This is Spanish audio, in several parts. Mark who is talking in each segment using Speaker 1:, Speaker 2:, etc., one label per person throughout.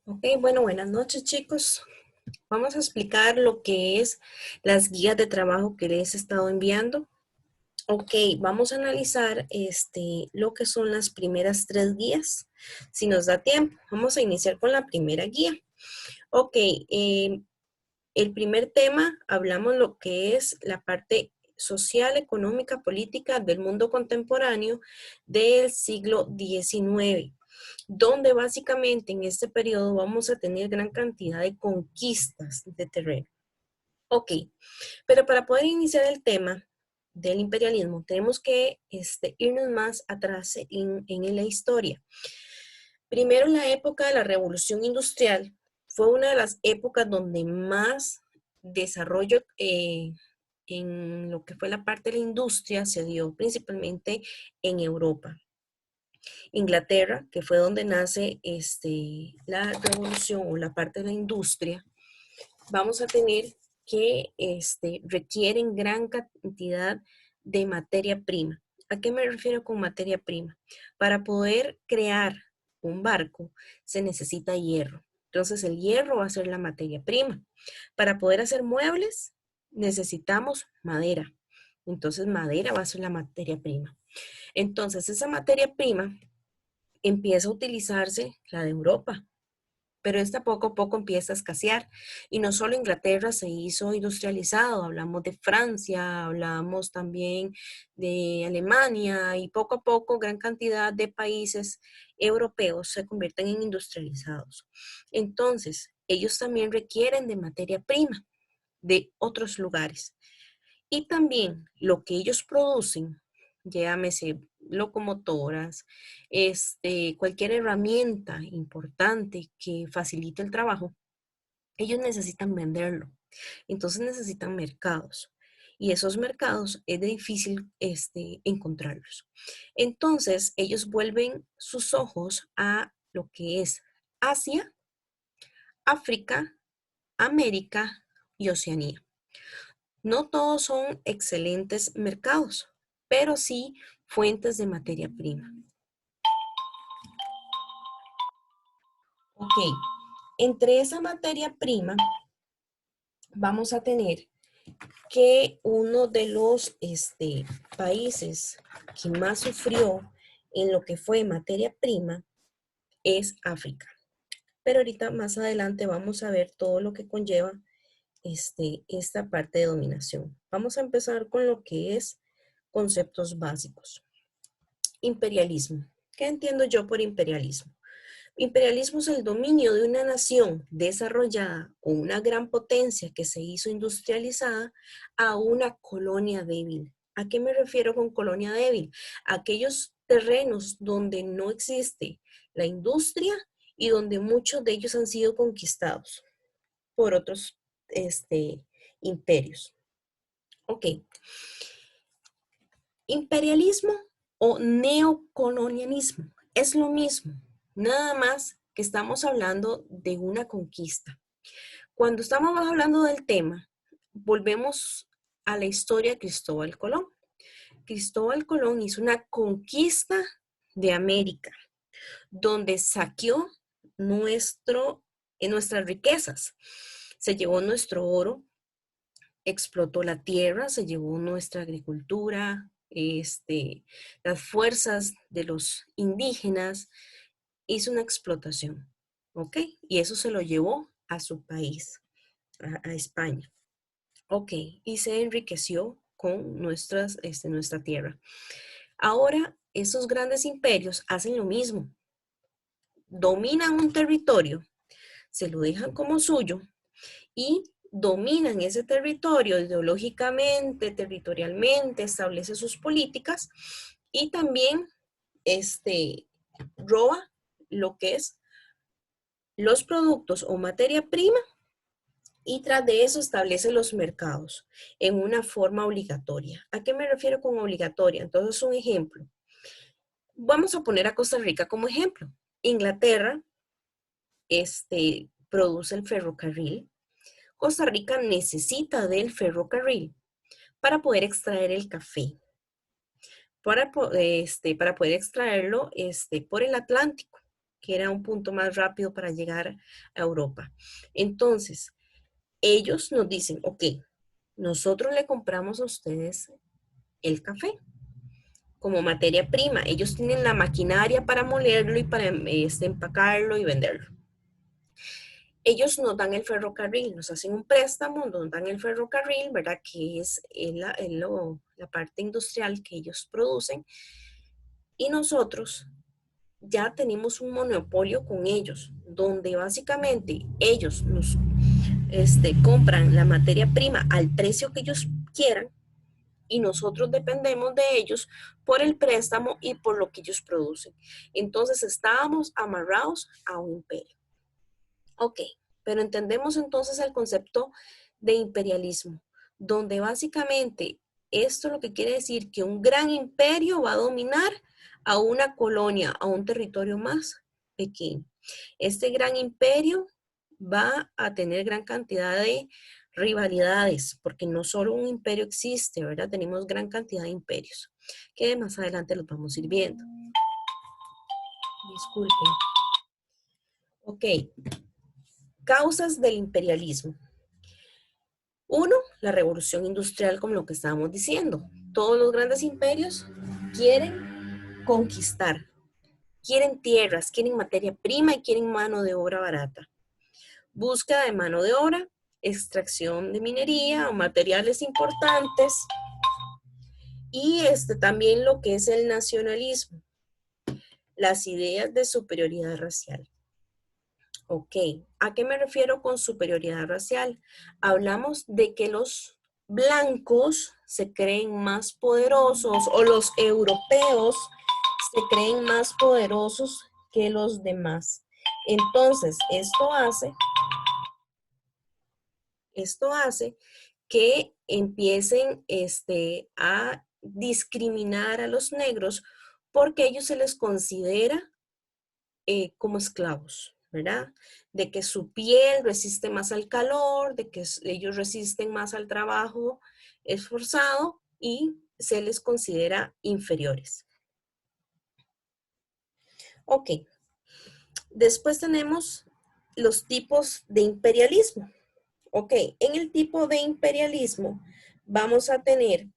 Speaker 1: Ok, bueno, buenas noches, chicos. Vamos a explicar lo que es las guías de trabajo que les he estado enviando. Ok, vamos a analizar lo que son las primeras tres guías, si nos da tiempo. Vamos a iniciar con la primera guía. Ok, el primer tema, hablamos lo que es la parte social, económica, política del mundo contemporáneo del siglo XIX, donde básicamente en este periodo vamos a tener gran cantidad de conquistas de terreno. Ok, pero para poder iniciar el tema del imperialismo, tenemos que irnos más atrás en la historia. Primero, en la época de la Revolución Industrial, fue una de las épocas donde más desarrollo en lo que fue la parte de la industria se dio, principalmente en Europa. Inglaterra, que fue donde nace la revolución o la parte de la industria, vamos a tener que requieren gran cantidad de materia prima. ¿A qué me refiero con materia prima? Para poder crear un barco se necesita hierro. Entonces el hierro va a ser la materia prima. Para poder hacer muebles necesitamos madera. Entonces madera va a ser la materia prima. Entonces esa materia prima empieza a utilizarse la de Europa, pero esta poco a poco empieza a escasear. Y no solo Inglaterra se hizo industrializado, hablamos de Francia, hablamos también de Alemania y poco a poco gran cantidad de países europeos se convierten en industrializados. Entonces, ellos también requieren de materia prima de otros lugares. Y también lo que ellos producen, llámese locomotoras, cualquier herramienta importante que facilite el trabajo, ellos necesitan venderlo. Entonces necesitan mercados. Y esos mercados es de difícil encontrarlos. Entonces ellos vuelven sus ojos a lo que es Asia, África, América y Oceanía. No todos son excelentes mercados, pero sí fuentes de materia prima. Ok, entre esa materia prima vamos a tener que uno de los países que más sufrió en lo que fue materia prima es África. Pero ahorita más adelante vamos a ver todo lo que conlleva esta parte de dominación. Vamos a empezar con lo que es conceptos básicos. Imperialismo. ¿Qué entiendo yo por imperialismo? Imperialismo es el dominio de una nación desarrollada o una gran potencia que se hizo industrializada a una colonia débil. ¿A qué me refiero con colonia débil? Aquellos terrenos donde no existe la industria y donde muchos de ellos han sido conquistados por otros imperios. Ok. Imperialismo o neocolonialismo es lo mismo, nada más que estamos hablando de una conquista. Cuando estamos hablando del tema, volvemos a la historia de Cristóbal Colón. Cristóbal Colón hizo una conquista de América, donde saqueó nuestras riquezas. Se llevó nuestro oro, explotó la tierra, se llevó nuestra agricultura, las fuerzas de los indígenas, hizo una explotación, ¿ok? Y eso se lo llevó a su país, a España, ¿ok? Y se enriqueció con nuestra tierra. Ahora, esos grandes imperios hacen lo mismo, dominan un territorio, se lo dejan como suyo y dominan ese territorio ideológicamente, territorialmente, establece sus políticas y también roba lo que es los productos o materia prima y tras de eso establece los mercados en una forma obligatoria. ¿A qué me refiero con obligatoria? Entonces, un ejemplo. Vamos a poner a Costa Rica como ejemplo. Inglaterra produce el ferrocarril. Costa Rica necesita del ferrocarril para poder extraer el café, para poder extraerlo por el Atlántico. que era un punto más rápido para llegar a Europa. Entonces, ellos nos dicen, ok, nosotros le compramos a ustedes el café como materia prima. Ellos tienen la maquinaria para molerlo y para empacarlo y venderlo. Ellos nos dan el ferrocarril, nos hacen un préstamo, nos dan el ferrocarril, ¿verdad? Que es la parte industrial que ellos producen. Y nosotros ya tenemos un monopolio con ellos, donde básicamente ellos nos compran la materia prima al precio que ellos quieran y nosotros dependemos de ellos por el préstamo y por lo que ellos producen. Entonces estábamos amarrados a un imperio. Ok, pero entendemos entonces el concepto de imperialismo, donde básicamente esto lo que quiere decir que un gran imperio va a dominar a una colonia, a un territorio más pequeño. Este gran imperio va a tener gran cantidad de rivalidades, porque no solo un imperio existe, ¿verdad? Tenemos gran cantidad de imperios, que más adelante los vamos a ir viendo. Disculpen. Ok, causas del imperialismo. Uno, la revolución industrial, como lo que estábamos diciendo. Todos los grandes imperios quieren conquistar, quieren tierras, quieren materia prima y quieren mano de obra barata. Búsqueda de mano de obra, extracción de minería o materiales importantes y también lo que es el nacionalismo, las ideas de superioridad racial. Ok, ¿a qué me refiero con superioridad racial? Hablamos de que los blancos se creen más poderosos o los europeos se creen más poderosos que los demás. Entonces, esto hace que empiecen a discriminar a los negros porque a ellos se les considera como esclavos, ¿verdad? De que su piel resiste más al calor, de que ellos resisten más al trabajo esforzado y se les considera inferiores. Ok, después tenemos los tipos de imperialismo. Ok, en el tipo de imperialismo vamos a tener,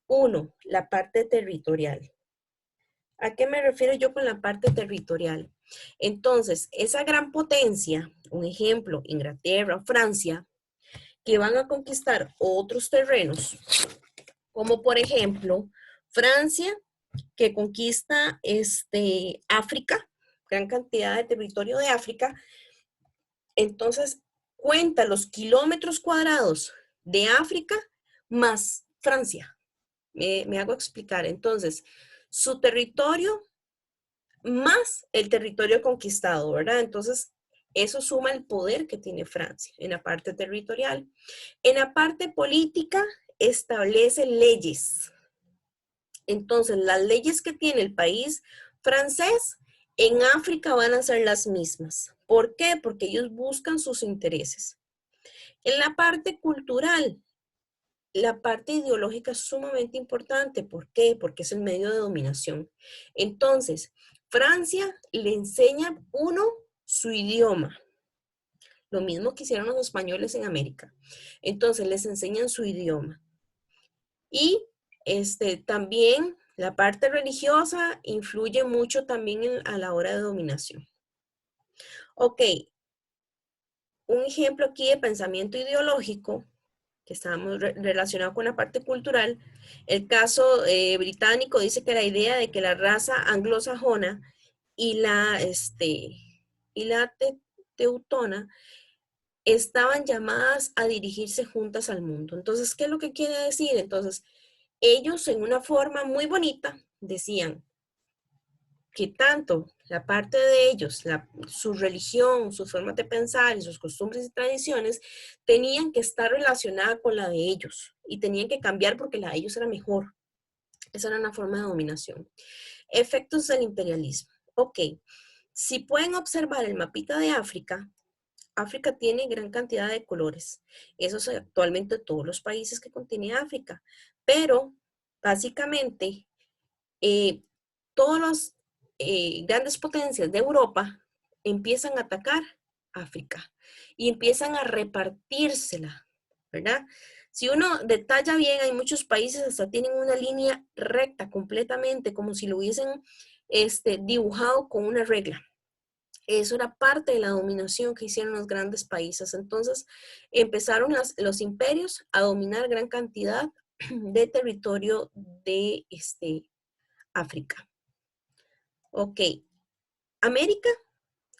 Speaker 1: uno, la parte territorial. ¿A qué me refiero yo con la parte territorial? Entonces, esa gran potencia, un ejemplo, Inglaterra, Francia, que van a conquistar otros terrenos, como por ejemplo, Francia, que conquista África, gran cantidad de territorio de África, entonces cuenta los kilómetros cuadrados de África más Francia. Me hago explicar. Entonces, su territorio más el territorio conquistado, ¿verdad? Entonces, eso suma el poder que tiene Francia en la parte territorial. En la parte política, establece leyes. Entonces, las leyes que tiene el país francés en África van a ser las mismas. ¿Por qué? Porque ellos buscan sus intereses. En la parte cultural, la parte ideológica es sumamente importante. ¿Por qué? Porque es el medio de dominación. Entonces, Francia le enseña uno su idioma. Lo mismo que hicieron los españoles en América. Entonces, les enseñan su idioma. Y también la parte religiosa influye mucho también a la hora de dominación. Ok, un ejemplo aquí de pensamiento ideológico que estábamos relacionado con la parte cultural, el caso británico dice que la idea de que la raza anglosajona y la teutona estaban llamadas a dirigirse juntas al mundo. Entonces, ¿qué es lo que quiere decir? Entonces, ellos en una forma muy bonita decían que tanto la parte de ellos, su religión, su forma de pensar y sus costumbres y tradiciones tenían que estar relacionadas con la de ellos y tenían que cambiar porque la de ellos era mejor. Esa era una forma de dominación. Efectos del imperialismo. Ok, si pueden observar el mapita de África, África tiene gran cantidad de colores. Eso es actualmente todos los países que contiene África. Pero básicamente todos los grandes potencias de Europa empiezan a atacar África y empiezan a repartírsela, ¿verdad? Si uno detalla bien, hay muchos países hasta tienen una línea recta completamente, como si lo hubiesen dibujado con una regla. Eso era parte de la dominación que hicieron los grandes países. Entonces empezaron los imperios a dominar gran cantidad de territorio de África. Ok, América,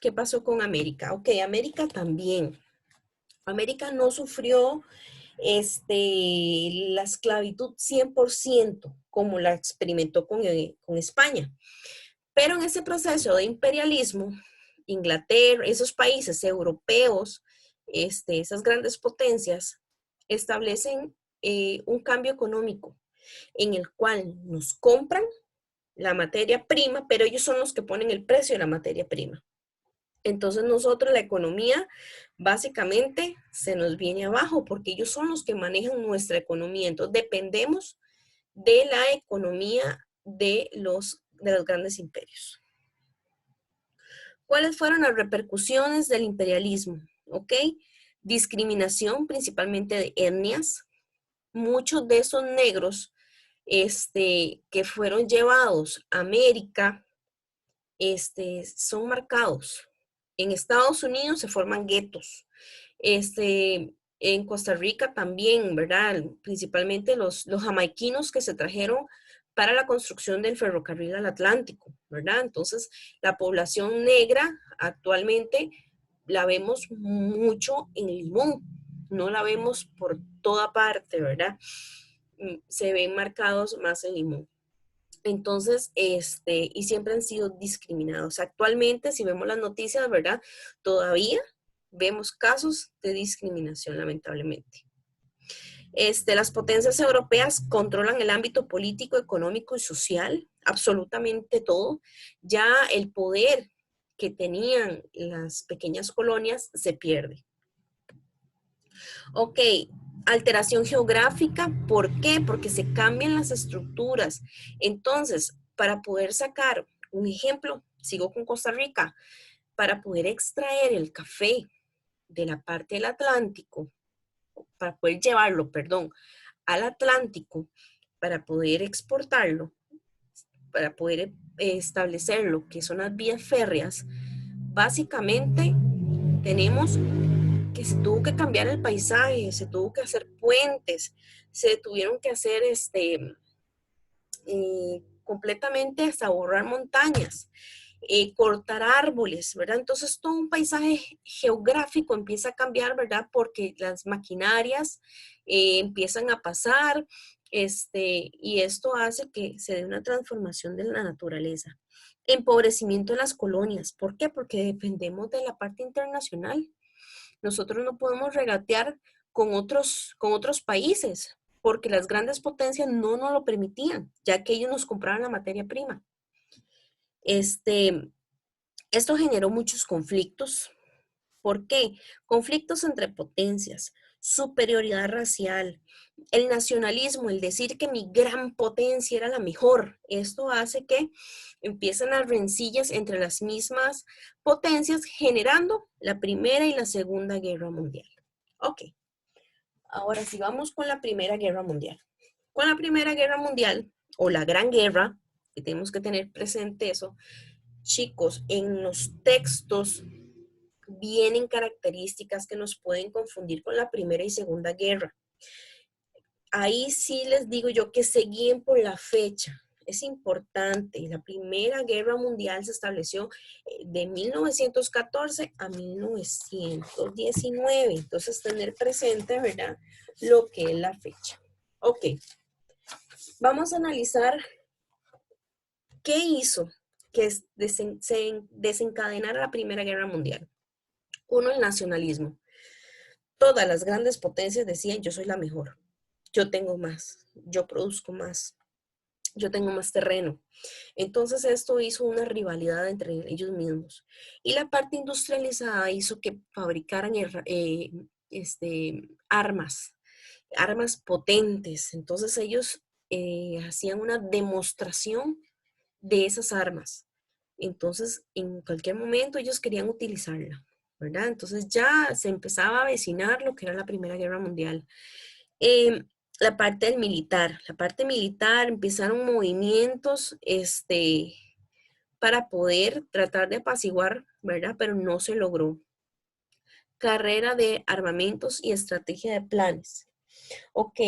Speaker 1: ¿qué pasó con América? Ok, América también. América no sufrió la esclavitud 100% como la experimentó con España. Pero en ese proceso de imperialismo, Inglaterra, esos países europeos, esas grandes potencias, establecen un cambio económico en el cual nos compran la materia prima, pero ellos son los que ponen el precio de la materia prima. Entonces nosotros la economía básicamente se nos viene abajo porque ellos son los que manejan nuestra economía. Entonces dependemos de la economía de los grandes imperios. ¿Cuáles fueron las repercusiones del imperialismo? ¿Ok? Discriminación, principalmente de etnias. Muchos de esos negros que fueron llevados a América son marcados. En Estados Unidos se forman guetos. En Costa Rica también, ¿verdad? Principalmente los jamaiquinos que se trajeron para la construcción del ferrocarril al Atlántico, ¿verdad? Entonces, la población negra actualmente la vemos mucho en Limón, no la vemos por toda parte, ¿verdad? Se ven marcados más en Limón. Entonces, y siempre han sido discriminados. Actualmente, si vemos las noticias, ¿verdad? Todavía vemos casos de discriminación, lamentablemente. Las potencias europeas controlan el ámbito político, económico y social, absolutamente todo. Ya el poder que tenían las pequeñas colonias se pierde. Ok, alteración geográfica, ¿por qué? Porque se cambian las estructuras. Entonces, para poder sacar un ejemplo, sigo con Costa Rica, para poder extraer el café de la parte del Atlántico, para poder llevarlo, perdón, al Atlántico, para poder exportarlo, para poder establecerlo, que son las vías férreas, básicamente tenemos que se tuvo que cambiar el paisaje, se tuvo que hacer puentes, se tuvieron que hacer completamente hasta borrar montañas, cortar árboles, ¿verdad? Entonces todo un paisaje geográfico empieza a cambiar, ¿verdad? Porque las maquinarias empiezan a pasar, y esto hace que se dé una transformación de la naturaleza. Empobrecimiento de las colonias. ¿Por qué? Porque dependemos de la parte internacional. Nosotros no podemos regatear con otros países porque las grandes potencias no nos lo permitían, ya que ellos nos compraban la materia prima. Esto generó muchos conflictos. ¿Por qué? Conflictos entre potencias, superioridad racial, el nacionalismo, el decir que mi gran potencia era la mejor. Esto hace que empiezan las rencillas entre las mismas potencias, generando la Primera y la Segunda Guerra Mundial. Ok, ahora sí vamos con la Primera Guerra Mundial. Con la Primera Guerra Mundial, o la Gran Guerra, que tenemos que tener presente eso, chicos, en los textos vienen características que nos pueden confundir con la Primera y Segunda Guerra. Ahí sí les digo yo que se guíen por la fecha. Es importante. La Primera Guerra Mundial se estableció de 1914 a 1919. Entonces, tener presente, ¿verdad? Lo que es la fecha. Ok. Vamos a analizar qué hizo que se desencadenara la Primera Guerra Mundial. Uno, el nacionalismo. Todas las grandes potencias decían, yo soy la mejor, yo tengo más, yo produzco más, yo tengo más terreno. Entonces esto hizo una rivalidad entre ellos mismos. Y la parte industrializada hizo que fabricaran armas, armas potentes. Entonces ellos hacían una demostración de esas armas. Entonces, en cualquier momento ellos querían utilizarla, ¿verdad? Entonces ya se empezaba a avecinar lo que era la Primera Guerra Mundial. Eh, la parte militar, empezaron movimientos, para poder tratar de apaciguar, ¿verdad? Pero no se logró. Carrera de armamentos y estrategia de planes. Ok,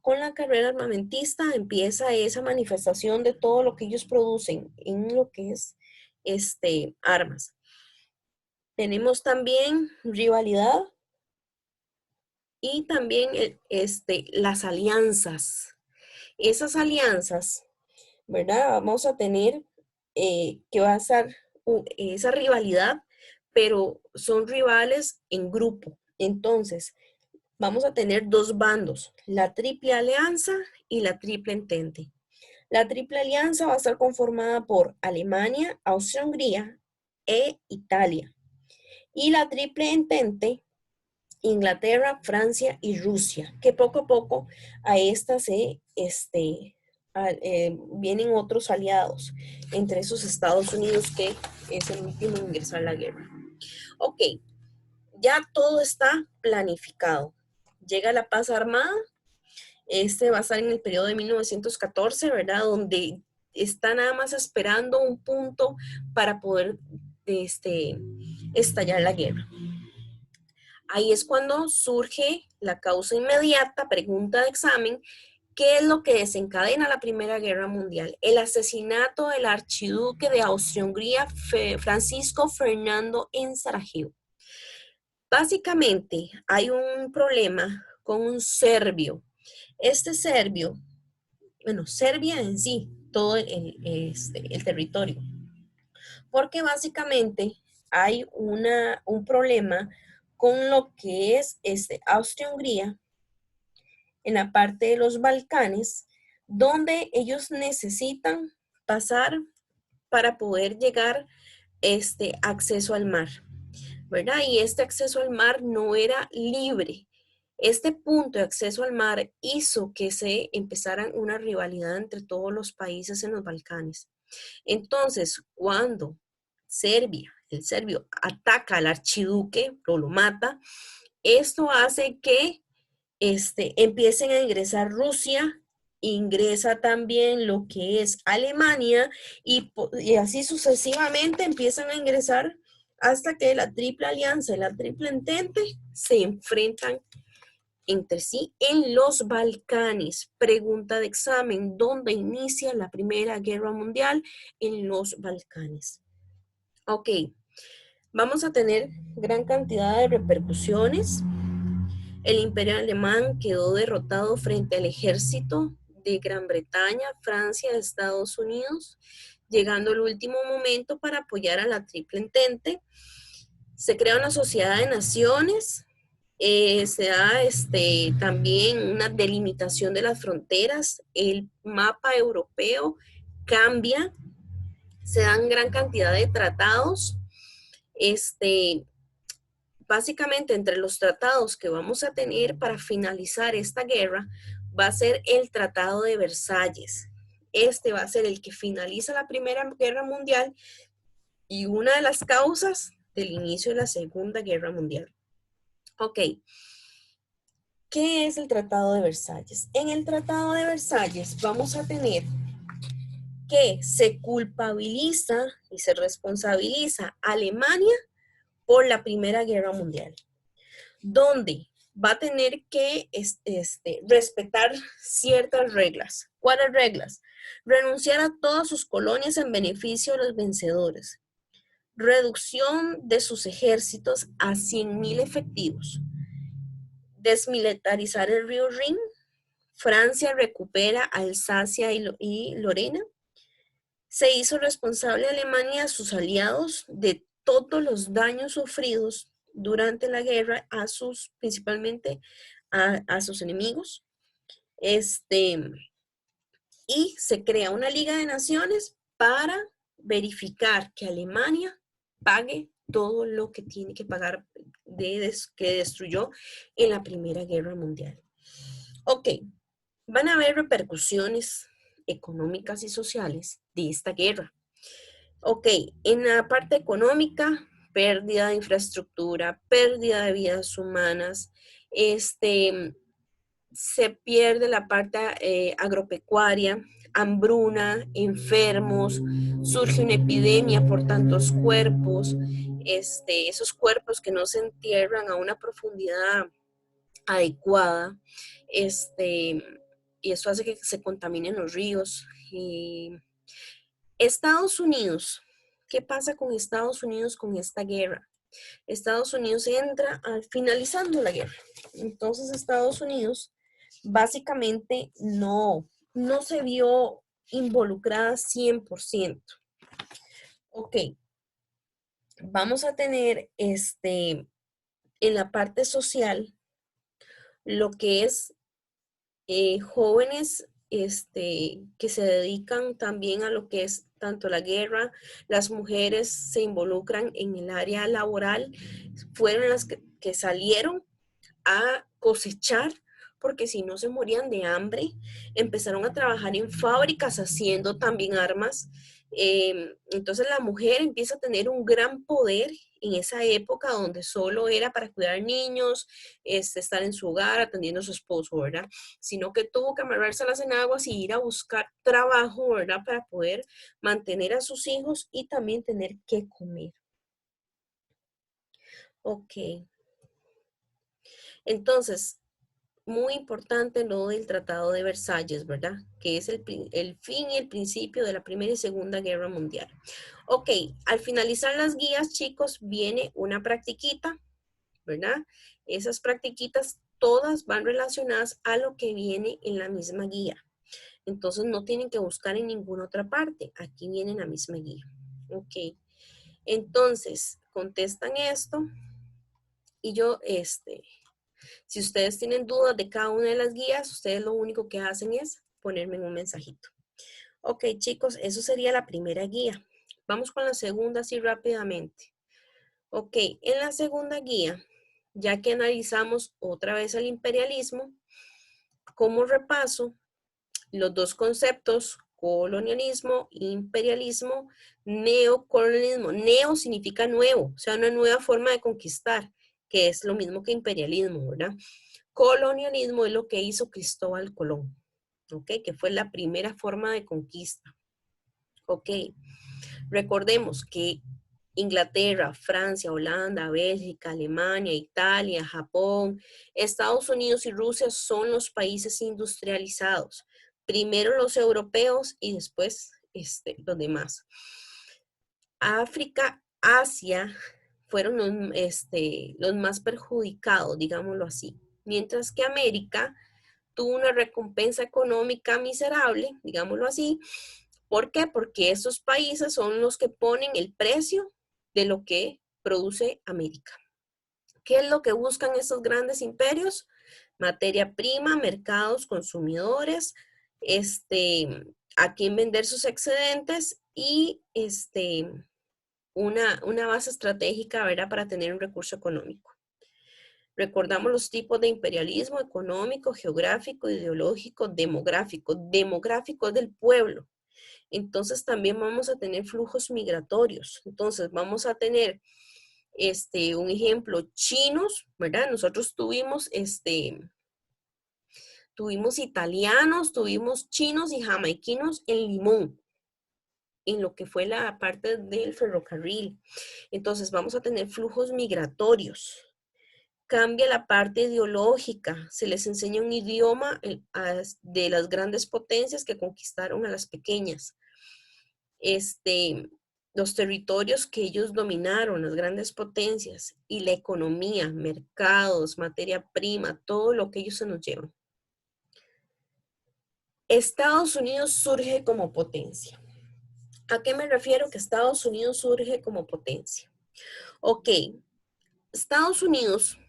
Speaker 1: con la carrera armamentista empieza esa manifestación de todo lo que ellos producen en lo que es armas. Tenemos también rivalidad y también las alianzas. Esas alianzas, ¿verdad? Vamos a tener que va a ser esa rivalidad, pero son rivales en grupo. Entonces, vamos a tener dos bandos, la Triple Alianza y la Triple Entente. La Triple Alianza va a estar conformada por Alemania, Austria-Hungría e Italia. Y la Triple Entente, Inglaterra, Francia y Rusia, que poco a poco a esta vienen otros aliados, entre esos Estados Unidos, que es el último en ingresar a la guerra. Ok, ya todo está planificado. Llega la paz armada. Va a estar en el periodo de 1914, ¿verdad? Donde está nada más esperando un punto para poder estallar la guerra. Ahí es cuando surge la causa inmediata, pregunta de examen: ¿qué es lo que desencadena la Primera Guerra Mundial? El asesinato del archiduque de Austria-Hungría, Francisco Fernando, en Sarajevo. Básicamente hay un problema con un serbio. Este serbio, bueno, Serbia en sí, todo el territorio, porque básicamente hay un problema con lo que es Austria-Hungría en la parte de los Balcanes, donde ellos necesitan pasar para poder llegar acceso al mar, ¿verdad? Y este acceso al mar no era libre. Este punto de acceso al mar hizo que se empezara una rivalidad entre todos los países en los Balcanes. Entonces, cuando el serbio ataca al archiduque o lo mata, esto hace que empiecen a ingresar Rusia, ingresa también lo que es Alemania y así sucesivamente empiezan a ingresar hasta que la Triple Alianza y la Triple Entente se enfrentan entre sí en los Balcanes. Pregunta de examen: ¿dónde inicia la Primera Guerra Mundial? En los Balcanes. Ok, vamos a tener gran cantidad de repercusiones. El Imperio Alemán quedó derrotado frente al ejército de Gran Bretaña, Francia, Estados Unidos, llegando el último momento para apoyar a la Triple Entente. Se crea una sociedad de naciones, se da también una delimitación de las fronteras, el mapa europeo cambia, se dan gran cantidad de tratados. Básicamente, entre los tratados que vamos a tener para finalizar esta guerra va a ser el Tratado de Versalles. Este va a ser el que finaliza la Primera Guerra Mundial y una de las causas del inicio de la Segunda Guerra Mundial. Ok, ¿qué es el Tratado de Versalles? En el Tratado de Versalles vamos a tener que se culpabiliza y se responsabiliza a Alemania por la Primera Guerra Mundial, donde va a tener que respetar ciertas reglas. ¿Cuáles reglas? Renunciar a todas sus colonias en beneficio de los vencedores. Reducción de sus ejércitos a 100.000 efectivos. Desmilitarizar el río Rin. Francia recupera Alsacia y Lorena. Se hizo responsable a Alemania y a sus aliados de todos los daños sufridos durante la guerra principalmente a sus enemigos. Y se crea una Liga de Naciones para verificar que Alemania pague todo lo que tiene que pagar que destruyó en la Primera Guerra Mundial. Ok, van a haber repercusiones económicas y sociales de esta guerra. Ok, en la parte económica, pérdida de infraestructura, pérdida de vidas humanas, se pierde la parte agropecuaria, hambruna, enfermos, surge una epidemia por tantos cuerpos, esos cuerpos que no se entierran a una profundidad adecuada, y eso hace que se contaminen los ríos. Y Estados Unidos, ¿qué pasa con Estados Unidos con esta guerra? Estados Unidos entra finalizando la guerra. Entonces Estados Unidos básicamente no se vio involucrada 100%. Ok, vamos a tener en la parte social lo que es jóvenes que se dedican también a lo que es tanto la guerra, las mujeres se involucran en el área laboral, fueron las que salieron a cosechar, porque si no se morían de hambre, empezaron a trabajar en fábricas haciendo también armas. Entonces la mujer empieza a tener un gran poder en esa época donde solo era para cuidar niños, estar en su hogar atendiendo a su esposo, ¿verdad? Sino que tuvo que amarrarse las enaguas y ir a buscar trabajo, ¿verdad? Para poder mantener a sus hijos y también tener que comer. Ok. Entonces, muy importante lo del Tratado de Versalles, ¿verdad? Que es el fin y el principio de la Primera y Segunda Guerra Mundial. Ok, al finalizar las guías, chicos, viene una practiquita, ¿verdad? Esas practiquitas todas van relacionadas a lo que viene en la misma guía. Entonces no tienen que buscar en ninguna otra parte. Aquí viene en la misma guía. Ok. Entonces, contestan esto y yo, si ustedes tienen dudas de cada una de las guías, ustedes lo único que hacen es ponerme en un mensajito. Ok, chicos, eso sería la primera guía. Vamos con la segunda así rápidamente. Ok, en la segunda guía, ya que analizamos otra vez el imperialismo, como repaso, los dos conceptos, colonialismo, imperialismo, neocolonialismo. Neo significa nuevo, o sea, una nueva forma de conquistar, que es lo mismo que imperialismo, ¿verdad? Colonialismo es lo que hizo Cristóbal Colón, ¿ok? Que fue la primera forma de conquista, ¿ok? Recordemos que Inglaterra, Francia, Holanda, Bélgica, Alemania, Italia, Japón, Estados Unidos y Rusia son los países industrializados. Primero los europeos y después los demás. África, Asia fueron los más perjudicados, digámoslo así. Mientras que América tuvo una recompensa económica miserable, digámoslo así. ¿Por qué? Porque esos países son los que ponen el precio de lo que produce América. ¿Qué es lo que buscan estos grandes imperios? Materia prima, mercados, consumidores, a quién vender sus excedentes y una base estratégica, ¿verdad? Para tener un recurso económico. Recordamos los tipos de imperialismo: económico, geográfico, ideológico, demográfico. Demográfico es del pueblo. Entonces también vamos a tener flujos migratorios. Entonces vamos a tener un ejemplo, chinos, ¿verdad? Nosotros tuvimos italianos, tuvimos chinos y jamaiquinos en Limón, en lo que fue la parte del ferrocarril. Entonces vamos a tener flujos migratorios. Cambia la parte ideológica, se les enseña un idioma de las grandes potencias que conquistaron a las pequeñas. Los territorios que ellos dominaron, las grandes potencias, y la economía, mercados, materia prima, todo lo que ellos se nos llevan. Estados Unidos surge como potencia. ¿A qué me refiero que Estados Unidos surge como potencia? Ok, Estados Unidos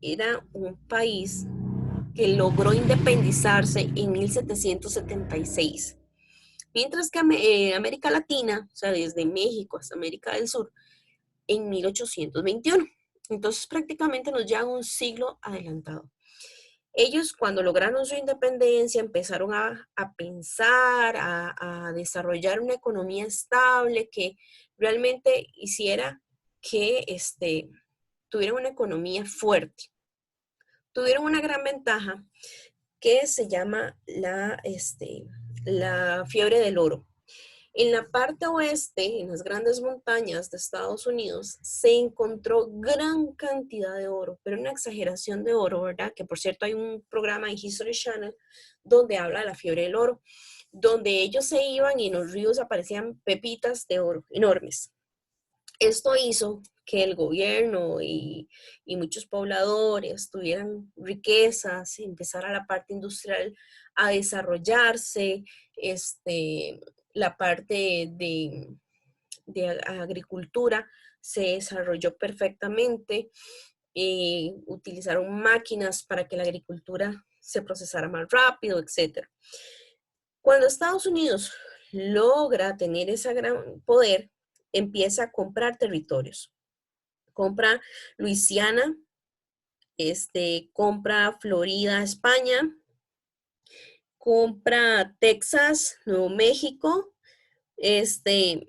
Speaker 1: era un país que logró independizarse en 1776. Mientras que América Latina, o sea, desde México hasta América del Sur, en 1821. Entonces prácticamente nos llevan un siglo adelantado. Ellos cuando lograron su independencia empezaron a pensar, a desarrollar una economía estable que realmente hiciera que tuvieran una economía fuerte. Tuvieron una gran ventaja que se llama la fiebre del oro. En la parte oeste, en las grandes montañas de Estados Unidos, se encontró gran cantidad de oro, pero una exageración de oro, ¿verdad? Que por cierto hay un programa en History Channel donde habla de la fiebre del oro, donde ellos se iban y en los ríos aparecían pepitas de oro enormes. Esto hizo que el gobierno y muchos pobladores tuvieran riquezas, empezara la parte industrial a desarrollarse, la parte de agricultura se desarrolló perfectamente, utilizaron máquinas para que la agricultura se procesara más rápido, etc. Cuando Estados Unidos logra tener ese gran poder, empieza a comprar territorios. Compra Luisiana, compra Florida, España, compra Texas, Nuevo México, en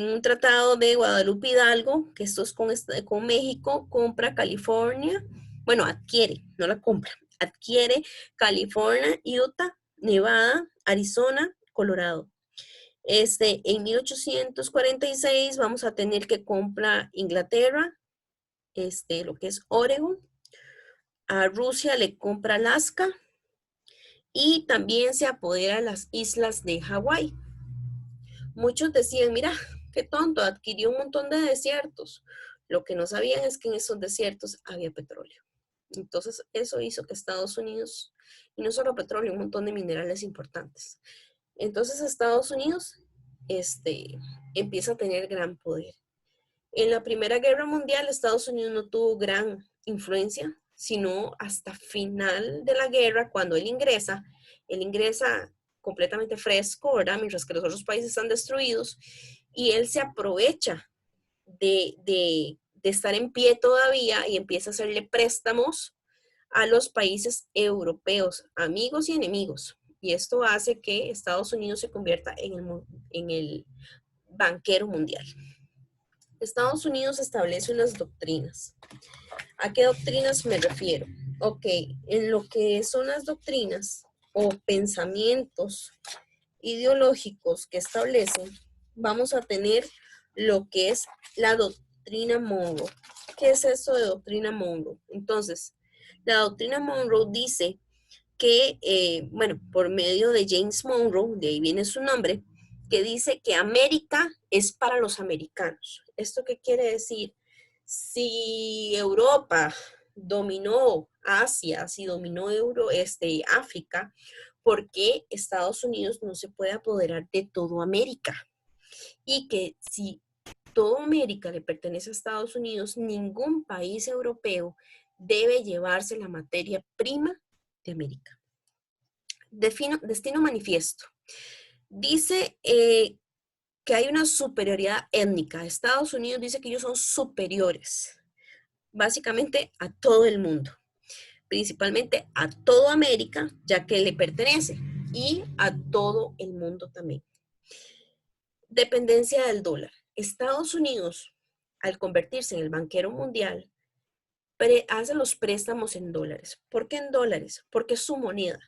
Speaker 1: un tratado de Guadalupe Hidalgo, que esto es con México, compra California, bueno, adquiere, no la compra, adquiere California, Utah, Nevada, Arizona, Colorado. En 1846 vamos a tener que comprar Inglaterra, lo que es Oregon, a Rusia le compra Alaska y también se apodera de las islas de Hawái. Muchos decían, mira, qué tonto, adquirió un montón de desiertos. Lo que no sabían es que en esos desiertos había petróleo. Entonces, eso hizo que Estados Unidos, y no solo petróleo, un montón de minerales importantes. Entonces, Estados Unidos empieza a tener gran poder. En la Primera Guerra Mundial, Estados Unidos no tuvo gran influencia, sino hasta final de la guerra, cuando él ingresa completamente fresco, ¿verdad? Mientras que los otros países están destruidos, y él se aprovecha de estar en pie todavía y empieza a hacerle préstamos a los países europeos, amigos y enemigos. Y esto hace que Estados Unidos se convierta en el banquero mundial. Estados Unidos establece unas doctrinas. ¿A qué doctrinas me refiero? Ok, en lo que son las doctrinas o pensamientos ideológicos que establecen, vamos a tener lo que es la doctrina Monroe. ¿Qué es eso de doctrina Monroe? Entonces, la doctrina Monroe dice que, bueno, por medio de James Monroe, de ahí viene su nombre, que dice que América es para los americanos. ¿Esto qué quiere decir? Si Europa dominó Asia, si dominó África, ¿por qué Estados Unidos no se puede apoderar de todo América? Y que si toda América le pertenece a Estados Unidos, ningún país europeo debe llevarse la materia prima de América. Destino manifiesto. Dice que hay una superioridad étnica. Estados Unidos dice que ellos son superiores, básicamente a todo el mundo, principalmente a toda América, ya que le pertenece, y a todo el mundo también. Dependencia del dólar. Estados Unidos, al convertirse en el banquero mundial, hace los préstamos en dólares. ¿Por qué en dólares? Porque es su moneda.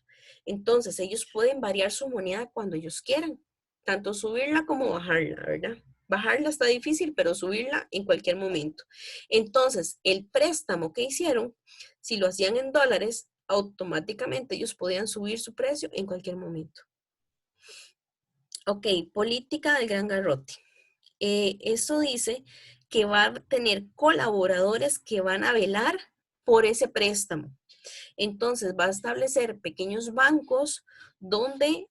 Speaker 1: Entonces, ellos pueden variar su moneda cuando ellos quieran, tanto subirla como bajarla, ¿verdad? Bajarla está difícil, pero subirla en cualquier momento. Entonces, el préstamo que hicieron, si lo hacían en dólares, automáticamente ellos podían subir su precio en cualquier momento. Ok, política del gran garrote. Eso dice que va a tener colaboradores que van a velar por ese préstamo. Entonces va a establecer pequeños bancos donde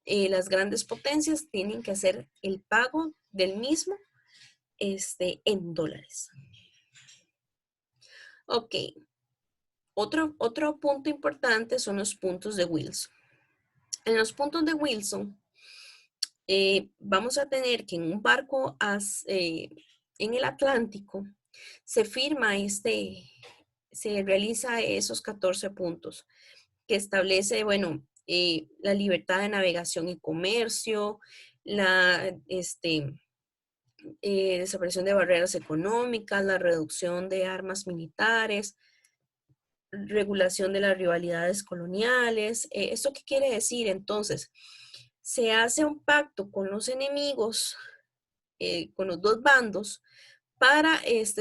Speaker 1: las grandes potencias tienen que hacer el pago del mismo en dólares. Ok, otro punto importante son los puntos de Wilson. En los puntos de Wilson vamos a tener que en un barco en el Atlántico se firma se realiza esos 14 puntos que establece, bueno, la libertad de navegación y comercio, la desaparición de barreras económicas, la reducción de armas militares, regulación de las rivalidades coloniales. ¿Esto qué quiere decir? Entonces, se hace un pacto con los enemigos, con los dos bandos, para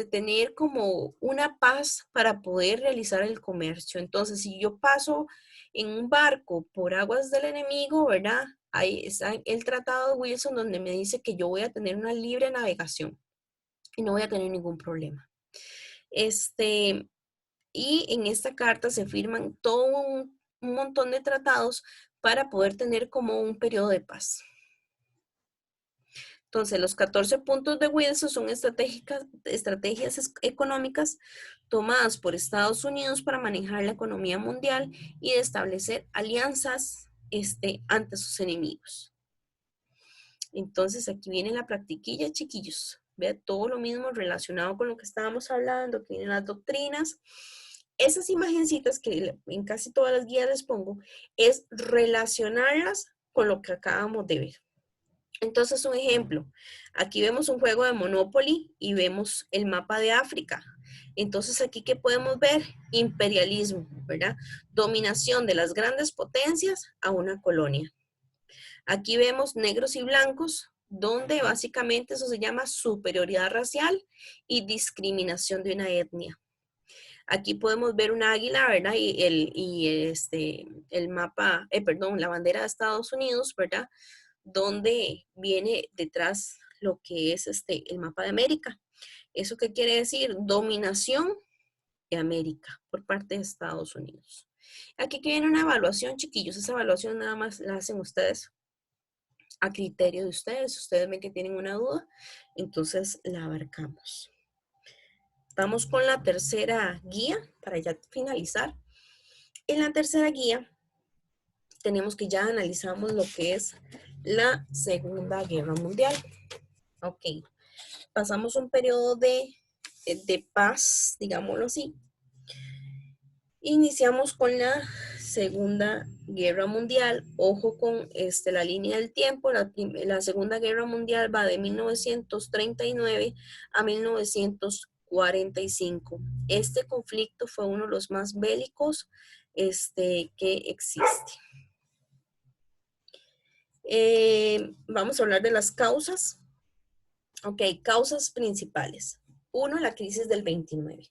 Speaker 1: tener como una paz para poder realizar el comercio. Entonces, si yo paso en un barco por aguas del enemigo, ¿verdad? Ahí está el Tratado de Wilson donde me dice que yo voy a tener una libre navegación y no voy a tener ningún problema. Y en esta carta se firman todo un montón de tratados para poder tener como un periodo de paz. Entonces, los 14 puntos de Wilson son estrategias económicas tomadas por Estados Unidos para manejar la economía mundial y de establecer alianzas ante sus enemigos. Entonces, aquí viene la practiquilla, chiquillos. Vea todo lo mismo relacionado con lo que estábamos hablando, que vienen las doctrinas. Esas imagencitas que en casi todas las guías les pongo, es relacionarlas con lo que acabamos de ver. Entonces, un ejemplo, aquí vemos un juego de Monopoly y vemos el mapa de África. Entonces, aquí, ¿qué podemos ver? Imperialismo, ¿verdad? Dominación de las grandes potencias a una colonia. Aquí vemos negros y blancos, donde básicamente eso se llama superioridad racial y discriminación de una etnia. Aquí podemos ver un águila, ¿verdad? El mapa, perdón, la bandera de Estados Unidos, ¿verdad? Donde viene detrás lo que es el mapa de América. ¿Eso qué quiere decir? Dominación de América por parte de Estados Unidos. Aquí que viene una evaluación, chiquillos. Esa evaluación nada más la hacen ustedes a criterio de ustedes. Si ustedes ven que tienen una duda, entonces la abarcamos. Vamos con la tercera guía para ya finalizar. En la tercera guía tenemos que ya analizamos lo que es la Segunda Guerra Mundial. Ok, pasamos un periodo de paz, digámoslo así. Iniciamos con la Segunda Guerra Mundial. Ojo con la línea del tiempo. La Segunda Guerra Mundial va de 1939 a 1945. Este conflicto fue uno de los más bélicos que existe. Vamos a hablar de las causas. Ok, causas principales. Uno, la crisis del 29.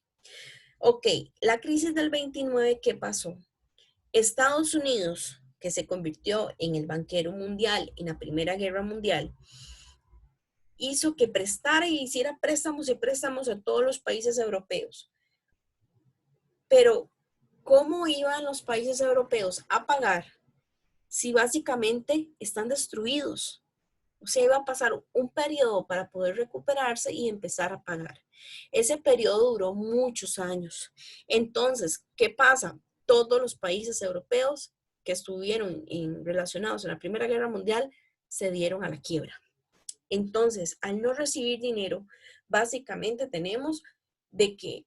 Speaker 1: Ok, la crisis del 29, ¿qué pasó? Estados Unidos, que se convirtió en el banquero mundial en la Primera Guerra Mundial, hizo que prestara y hiciera préstamos y préstamos a todos los países europeos. Pero, ¿cómo iban los países europeos a pagar si básicamente están destruidos? O sea, iba a pasar un periodo para poder recuperarse y empezar a pagar. Ese periodo duró muchos años. Entonces, ¿qué pasa? Todos los países europeos que estuvieron relacionados en la Primera Guerra Mundial se dieron a la quiebra. Entonces, al no recibir dinero, básicamente tenemos de que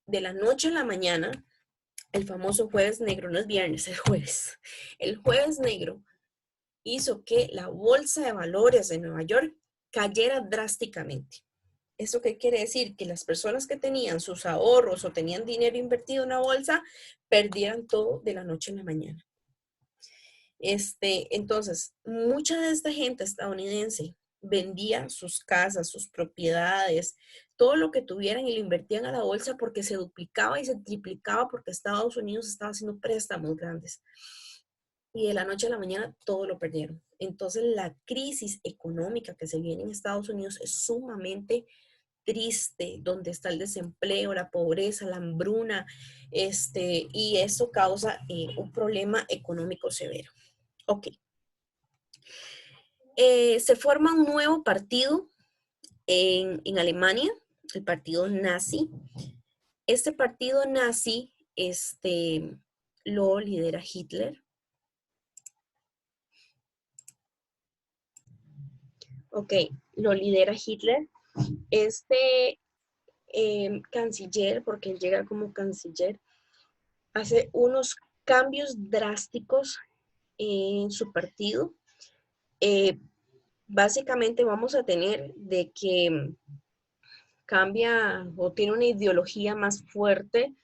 Speaker 1: de la noche a la mañana, el famoso jueves negro, no es viernes, es jueves. El jueves negro hizo que la bolsa de valores de Nueva York cayera drásticamente. ¿Eso qué quiere decir? Que las personas que tenían sus ahorros o tenían dinero invertido en una bolsa perdieran todo de la noche a la mañana. Entonces, mucha de esta gente estadounidense vendía sus casas, sus propiedades, todo lo que tuvieran y lo invertían a la bolsa porque se duplicaba y se triplicaba porque Estados Unidos estaba haciendo préstamos grandes. Y de la noche a la mañana todo lo perdieron. Entonces la crisis económica que se viene en Estados Unidos es sumamente triste, donde está el desempleo, la pobreza, la hambruna, y eso causa un problema económico severo. Ok. Se forma un nuevo partido en Alemania, el partido nazi. Este partido nazi lo lidera Hitler. Ok, lo lidera Hitler. Este canciller, porque él llega como canciller, hace unos cambios drásticos en su partido. Eh, Básicamente vamos a tener de que cambia o tiene una ideología más fuerte,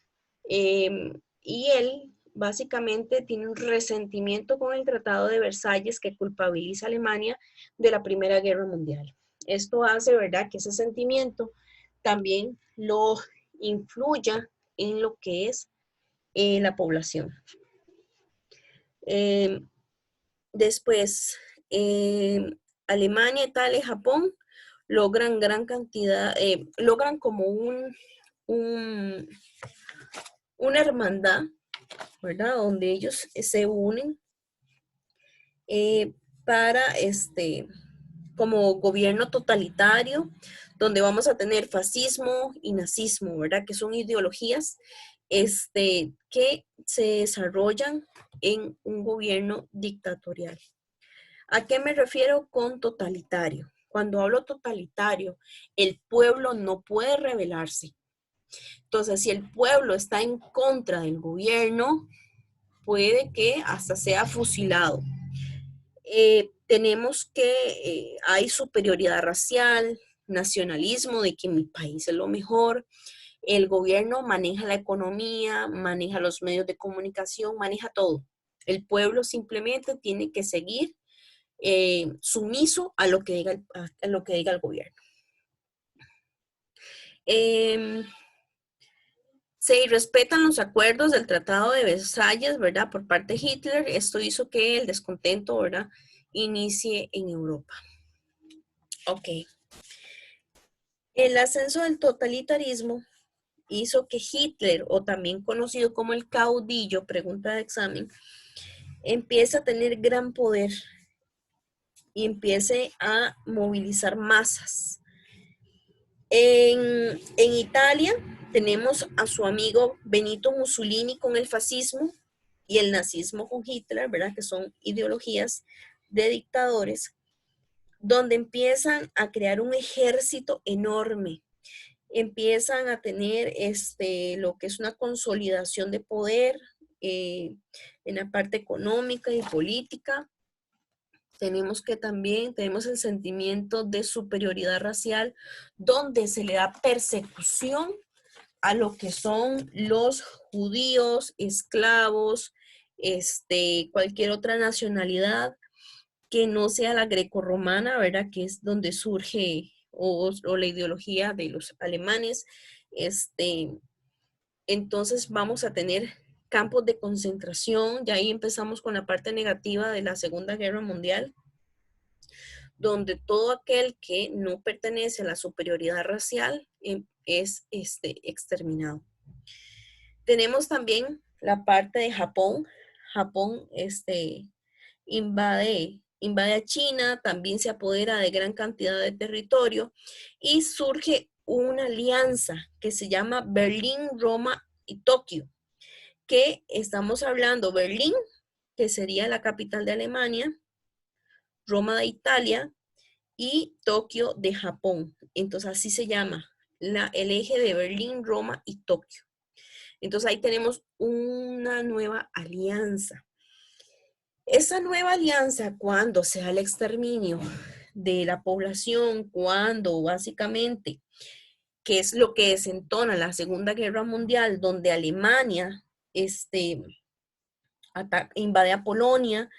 Speaker 1: y él básicamente tiene un resentimiento con el Tratado de Versalles que culpabiliza a Alemania de la Primera Guerra Mundial. Esto hace, ¿verdad?, que ese sentimiento también lo influya en lo que es la población. Eh, Después, Alemania, Italia y Japón logran gran cantidad, logran como un, una hermandad, ¿verdad? Donde ellos se unen eh, para como gobierno totalitario, donde vamos a tener fascismo y nazismo, ¿verdad? Que son ideologías que se desarrollan en un gobierno dictatorial. ¿A qué me refiero con totalitario? Cuando hablo totalitario, el pueblo no puede rebelarse. Entonces, si el pueblo está en contra del gobierno, puede que hasta sea fusilado. Tenemos que hay superioridad racial, nacionalismo de que mi país es lo mejor. El gobierno maneja la economía, maneja los medios de comunicación, maneja todo. El pueblo simplemente tiene que seguir sumiso a lo que diga el gobierno. Se respetan los acuerdos del Tratado de Versalles, ¿verdad? Por parte de Hitler. Esto hizo que el descontento, ¿verdad?, inicie en Europa. Ok. El ascenso del totalitarismo hizo que Hitler, o también conocido como el caudillo, pregunta de examen, empiece a tener gran poder y empiece a movilizar masas. En Italia tenemos a su amigo Benito Mussolini con el fascismo y el nazismo con Hitler, ¿verdad? Que son ideologías de dictadores, donde empiezan a crear un ejército enorme, empiezan a tener lo que es una consolidación de poder en la parte económica y política. Tenemos que también, tenemos el sentimiento de superioridad racial, donde se le da persecución a lo que son los judíos, esclavos, cualquier otra nacionalidad que no sea la grecorromana, ¿verdad? Que es donde surge o la ideología de los alemanes. Entonces vamos a tener campos de concentración, y ahí empezamos con la parte negativa de la Segunda Guerra Mundial, donde todo aquel que no pertenece a la superioridad racial es exterminado. Tenemos también la parte de Japón. Japón invade a China, también se apodera de gran cantidad de territorio y surge una alianza que se llama Berlín, Roma y Tokio, que estamos hablando Berlín, que sería la capital de Alemania, Roma de Italia y Tokio de Japón. Entonces así se llama el eje de Berlín, Roma y Tokio. Entonces ahí tenemos una nueva alianza. Esa nueva alianza, cuando se da el exterminio de la población, cuando básicamente, que es lo que desentona la Segunda Guerra Mundial, donde Alemania invade a Polonia,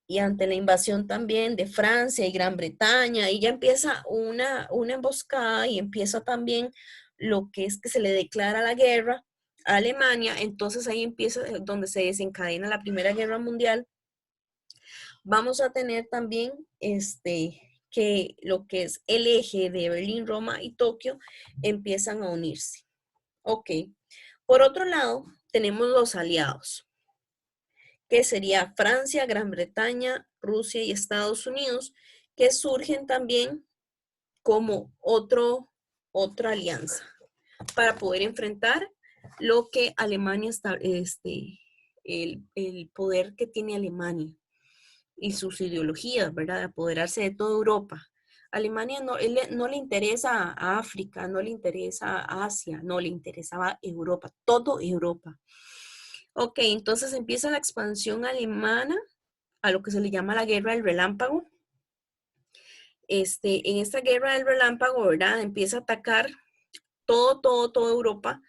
Speaker 1: y ante la invasión también de Francia y Gran Bretaña, y ya empieza una emboscada y empieza también lo que es que se le declara la guerra a Alemania. Entonces ahí empieza donde se desencadena la Primera Guerra Mundial. Vamos a tener también que lo que es el eje de Berlín, Roma y Tokio empiezan a unirse. Ok. Por otro lado, tenemos los aliados, que sería Francia, Gran Bretaña, Rusia y Estados Unidos, que surgen también como otra alianza para poder enfrentar lo que Alemania está, el poder que tiene Alemania y sus ideologías, ¿verdad? De apoderarse de toda Europa. Alemania no le interesa a África, no le interesa a Asia, no le interesaba Europa, todo Europa. Ok, entonces empieza la expansión alemana a lo que se le llama la Guerra del Relámpago. En esta Guerra del Relámpago, ¿verdad? Empieza a atacar toda Europa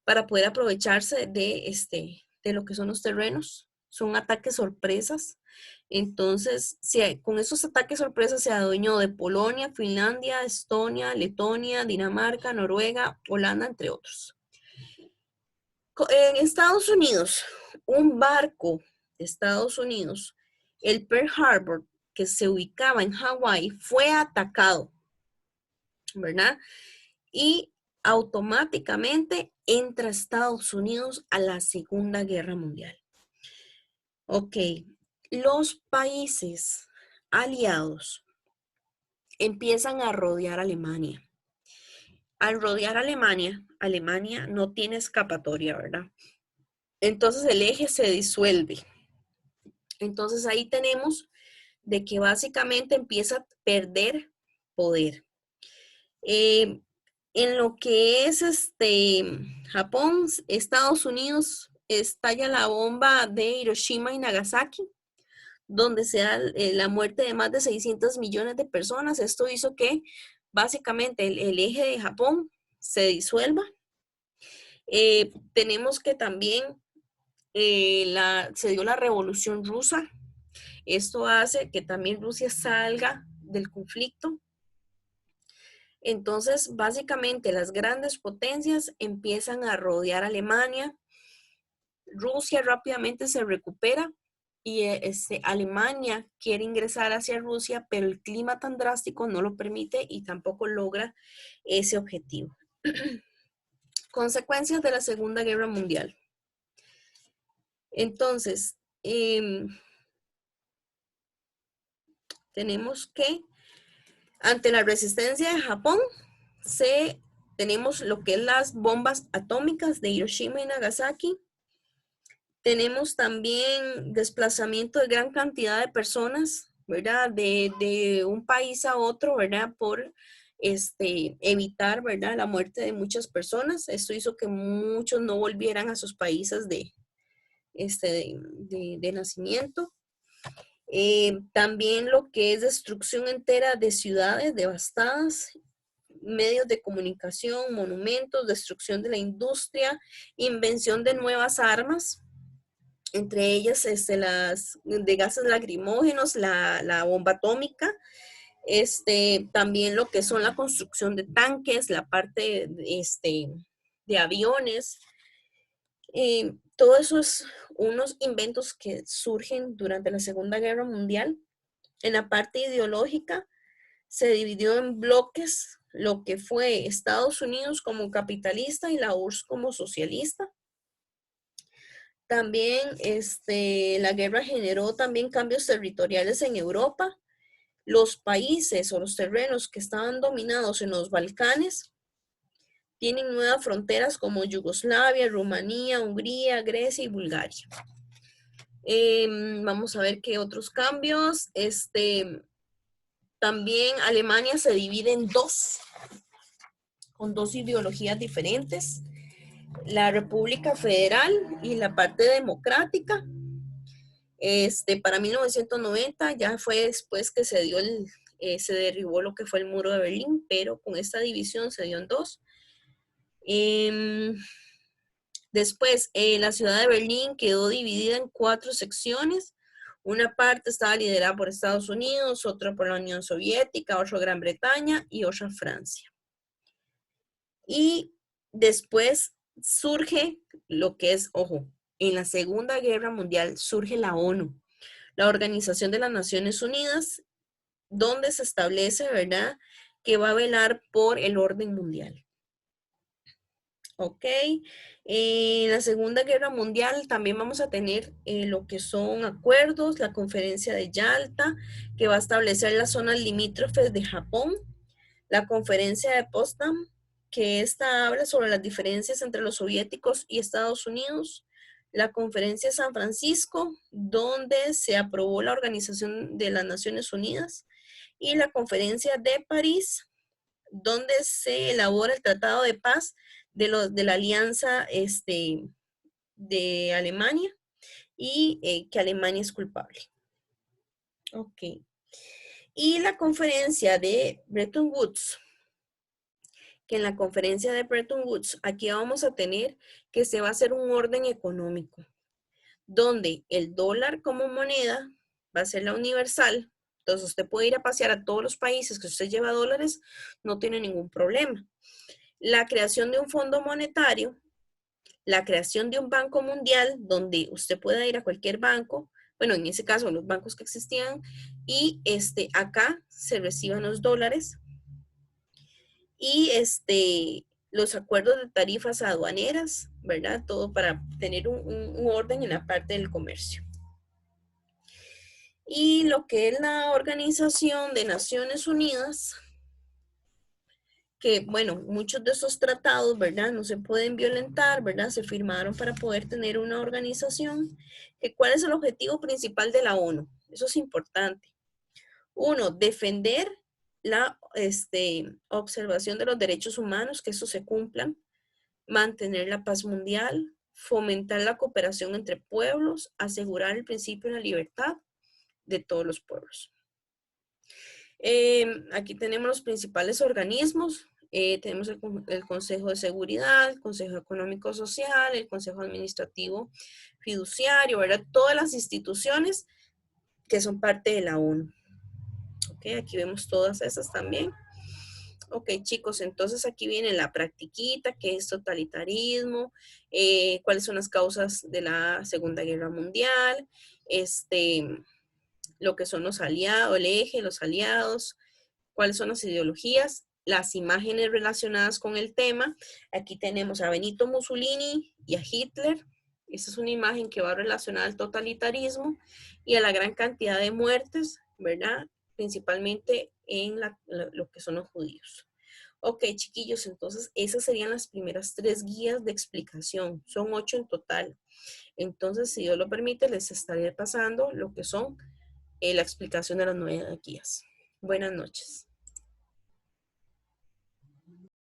Speaker 1: para poder aprovecharse de lo que son los terrenos. Son ataques sorpresas. Entonces, con esos ataques sorpresas se adueñó de Polonia, Finlandia, Estonia, Letonia, Dinamarca, Noruega, Holanda, entre otros. En Estados Unidos, un barco de Estados Unidos, el Pearl Harbor, que se ubicaba en Hawái, fue atacado, ¿verdad? Y automáticamente entra Estados Unidos a la Segunda Guerra Mundial. Ok, los países aliados empiezan a rodear Alemania. Al rodear Alemania, Alemania no tiene escapatoria, ¿verdad? Entonces el eje se disuelve. Entonces ahí tenemos de que básicamente empieza a perder poder. En lo que es Japón, Estados Unidos, estalla la bomba de Hiroshima y Nagasaki, donde se da la muerte de más de 600 millones de personas. Esto hizo que básicamente el eje de Japón se disuelva. Tenemos que también se dio la Revolución Rusa. Esto hace que también Rusia salga del conflicto. Entonces, básicamente, las grandes potencias empiezan a rodear a Alemania. Rusia rápidamente se recupera y Alemania quiere ingresar hacia Rusia, pero el clima tan drástico no lo permite y tampoco logra ese objetivo. Consecuencias de la Segunda Guerra Mundial. Entonces, tenemos que, ante la resistencia de Japón, tenemos lo que es las bombas atómicas de Hiroshima y Nagasaki. Tenemos también desplazamiento de gran cantidad de personas, ¿verdad? De un país a otro, ¿verdad? Por evitar, ¿verdad? La muerte de muchas personas. Esto hizo que muchos no volvieran a sus países de nacimiento. También lo que es destrucción entera de ciudades devastadas, medios de comunicación, monumentos, destrucción de la industria, invención de nuevas armas, entre ellas las de gases lacrimógenos, la bomba atómica, también lo que son la construcción de tanques, la parte de aviones, todo eso es unos inventos que surgen durante la Segunda Guerra Mundial. En la parte ideológica se dividió en bloques lo que fue Estados Unidos como capitalista y la URSS como socialista. También la guerra generó también cambios territoriales en Europa. Los países o los terrenos que estaban dominados en los Balcanes tienen nuevas fronteras como Yugoslavia, Rumanía, Hungría, Grecia y Bulgaria. Vamos a ver qué otros cambios. También Alemania se divide en dos, con dos ideologías diferentes. La República Federal y la parte democrática. Para 1990 ya fue después que se derribó lo que fue el muro de Berlín, pero con esta división se dio en dos. Después, la ciudad de Berlín quedó dividida en 4 secciones. Una parte estaba liderada por Estados Unidos, otra por la Unión Soviética, otra Gran Bretaña y otra Francia. Y después surge lo que es, ojo, en la Segunda Guerra Mundial surge la ONU, la Organización de las Naciones Unidas, donde se establece, ¿verdad?, que va a velar por el orden mundial. Ok, en la Segunda Guerra Mundial también vamos a tener lo que son acuerdos, la Conferencia de Yalta, que va a establecer las zonas limítrofes de Japón, la Conferencia de Potsdam, que esta habla sobre las diferencias entre los soviéticos y Estados Unidos, la Conferencia de San Francisco, donde se aprobó la Organización de las Naciones Unidas, y la Conferencia de París, donde se elabora el Tratado de Paz de la Alianza de Alemania y que Alemania es culpable. Ok. Y la conferencia de Bretton Woods, que en la conferencia de Bretton Woods, aquí vamos a tener que se va a hacer un orden económico, donde el dólar como moneda va a ser la universal. Entonces usted puede ir a pasear a todos los países que usted lleva dólares, no tiene ningún problema. La creación de un fondo monetario, la creación de un banco mundial, donde usted pueda ir a cualquier banco, bueno, en ese caso los bancos que existían, y acá se reciban los dólares, y los acuerdos de tarifas aduaneras, ¿verdad? Todo para tener un orden en la parte del comercio. Y lo que es la Organización de Naciones Unidas, que, bueno, muchos de esos tratados, ¿verdad? No se pueden violentar, ¿verdad? Se firmaron para poder tener una organización. ¿Cuál es el objetivo principal de la ONU? Eso es importante. Uno, defender la observación de los derechos humanos, que eso se cumplan, mantener la paz mundial, fomentar la cooperación entre pueblos, asegurar el principio de la libertad de todos los pueblos. Aquí tenemos los principales organismos. Tenemos el Consejo de Seguridad, el Consejo Económico Social, el Consejo Administrativo Fiduciario, ¿verdad? Todas las instituciones que son parte de la ONU. Ok, aquí vemos todas esas también. Ok, chicos, entonces aquí viene la practiquita, que es totalitarismo, cuáles son las causas de la Segunda Guerra Mundial, lo que son los aliados, el eje, los aliados, cuáles son las ideologías, las imágenes relacionadas con el tema. Aquí tenemos a Benito Mussolini y a Hitler. Esa es una imagen que va relacionada al totalitarismo y a la gran cantidad de muertes, ¿verdad? Principalmente en lo que son los judíos. Ok, chiquillos, entonces esas serían las primeras 3 guías de explicación. Son 8 en total. Entonces, si Dios lo permite, les estaré pasando lo que son la explicación de las 9 guías. Buenas noches.